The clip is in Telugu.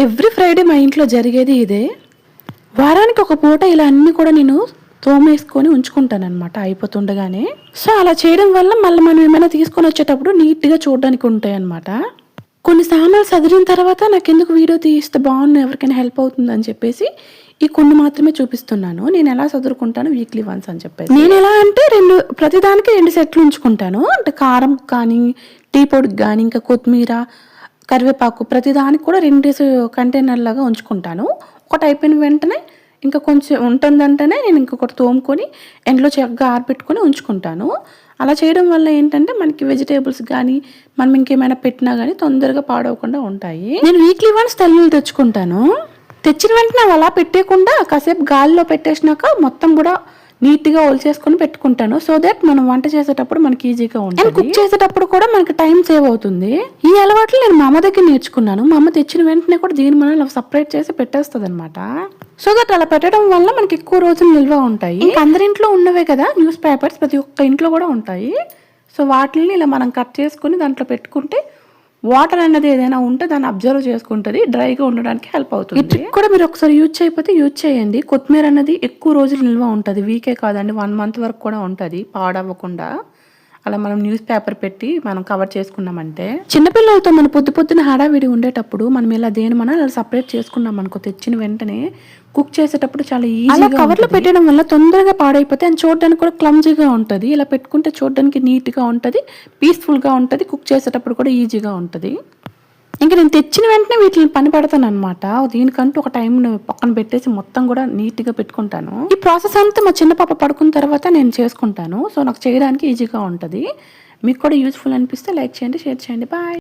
ఎవ్రీ ఫ్రైడే మా ఇంట్లో జరిగేది ఇదే. వారానికి ఒక పూట ఇలా అన్నీ కూడా నేను తోమేసుకొని ఉంచుకుంటానన్నమాట అయిపోతుండగానే. సో అలా చేయడం వల్ల మళ్ళీ మనం ఏమైనా తీసుకొని వచ్చేటప్పుడు నీట్గా చూడడానికి ఉంటాయి అన్నమాట. కొన్ని సామాన్లు సదిరిన తర్వాత నాకెందుకు వీడియో తీస్తే బాగుంది, ఎవరికైనా హెల్ప్ అవుతుందని చెప్పేసి ఈ కొన్ని మాత్రమే చూపిస్తున్నాను. నేను ఎలా చదువుకుంటాను వీక్లీ వన్స్ అని చెప్పేసి. నేను ఎలా అంటే ప్రతిదానికి 2 సెట్లు ఉంచుకుంటాను. అంటే కారం కానీ, టీ పొడికి కానీ, ఇంకా కొత్తిమీర, కరివేపాకు ప్రతిదానికి కూడా 2 కంటైనర్ లాగా ఉంచుకుంటాను. ఒకటి అయిపోయిన వెంటనే ఇంకా కొంచెం ఉంటుందంటేనే నేను ఇంకొకటి తోముకొని ఎండలో చక్కగా ఆరబెట్టుకొని ఉంచుకుంటాను. అలా చేయడం వల్ల ఏంటంటే మనకి వెజిటేబుల్స్ కానీ మనం ఇంకేమైనా పెట్టినా కానీ తొందరగా పాడవకుండా ఉంటాయి. నేను వీక్లీ వన్స్ తెల్లలు తెచ్చుకుంటాను. తెచ్చిన వెంటనే అలా పెట్టేయకుండా కాసేపు గాలిలో పెట్టేసినాక మొత్తం కూడా నీట్గా ఒలిచేసుకొని పెట్టుకుంటాను. సో దట్ మనం వంట చేసేటప్పుడు మనకి ఈజీగా ఉంటుంది. కుక్ చేసేటప్పుడు కూడా మనకి టైం సేవ్ అవుతుంది. ఈ అలవాట్లు నేను మా అమ్మ దగ్గర నేర్చుకున్నాను. మా అమ్మ తెచ్చిన వెంటనే కూడా దీని మనం సపరేట్ చేసి పెట్టేస్తుంది అనమాట. సో దట్ అలా పెట్టడం వల్ల మనకి ఎక్కువ రోజులు నిల్వ ఉంటాయి. ఇంకా అందరింట్లో ఉన్నవే కదా న్యూస్ పేపర్స్, ప్రతి ఒక్క ఇంట్లో కూడా ఉంటాయి. సో వాటిని ఇలా మనం కట్ చేసుకుని దాంట్లో పెట్టుకుంటే వాటర్ అనేది ఏదైనా ఉంటే దాన్ని అబ్జర్వ్ చేసుకుంటుంది, డ్రైగా ఉండడానికి హెల్ప్ అవుతుంది. ఈ ట్రిక్ కూడా మీరు ఒకసారి యూజ్ చేయకపోతే యూజ్ చేయండి. కొత్తిమీర అనేది ఎక్కువ రోజులు నిల్వ ఉంటుంది. వీకే కాదండి, 1 మంత్ వరకు కూడా ఉంటుంది పాడవ్వకుండా. అలా మనం న్యూస్ పేపర్ పెట్టి మనం కవర్ చేసుకున్నామంటే, చిన్నపిల్లలతో మన పొద్దున హడావిడి ఉండేటప్పుడు మనం ఇలా మనం అలా సపరేట్ చేసుకున్నాం అనుకో, తెచ్చిన వెంటనే కుక్ చేసేటప్పుడు చాలా ఈజీగా కవర్లో పెట్టడం వల్ల తొందరగా పాడైపోతే అని చూడడానికి కూడా క్లమ్జీగా ఉంటుంది. ఇలా పెట్టుకుంటే చూడడానికి నీట్గా ఉంటుంది, పీస్ఫుల్గా ఉంటుంది, కుక్ చేసేటప్పుడు కూడా ఈజీగా ఉంటుంది. ఇంకా నేను తెచ్చిన వెంటనే వీటిని పని పెడతాను అనమాట. దీనికంటూ ఒక టైం పక్కన పెట్టేసి మొత్తం కూడా నీట్గా పెట్టుకుంటాను. ఈ ప్రాసెస్ అంతా మా చిన్న పాప పడుకున్న తర్వాత నేను చేసుకుంటాను. సో నాకు చేయడానికి ఈజీగా ఉంటుంది. మీకు కూడా యూజ్ఫుల్ అనిపిస్తే లైక్ చేయండి, షేర్ చేయండి. బాయ్.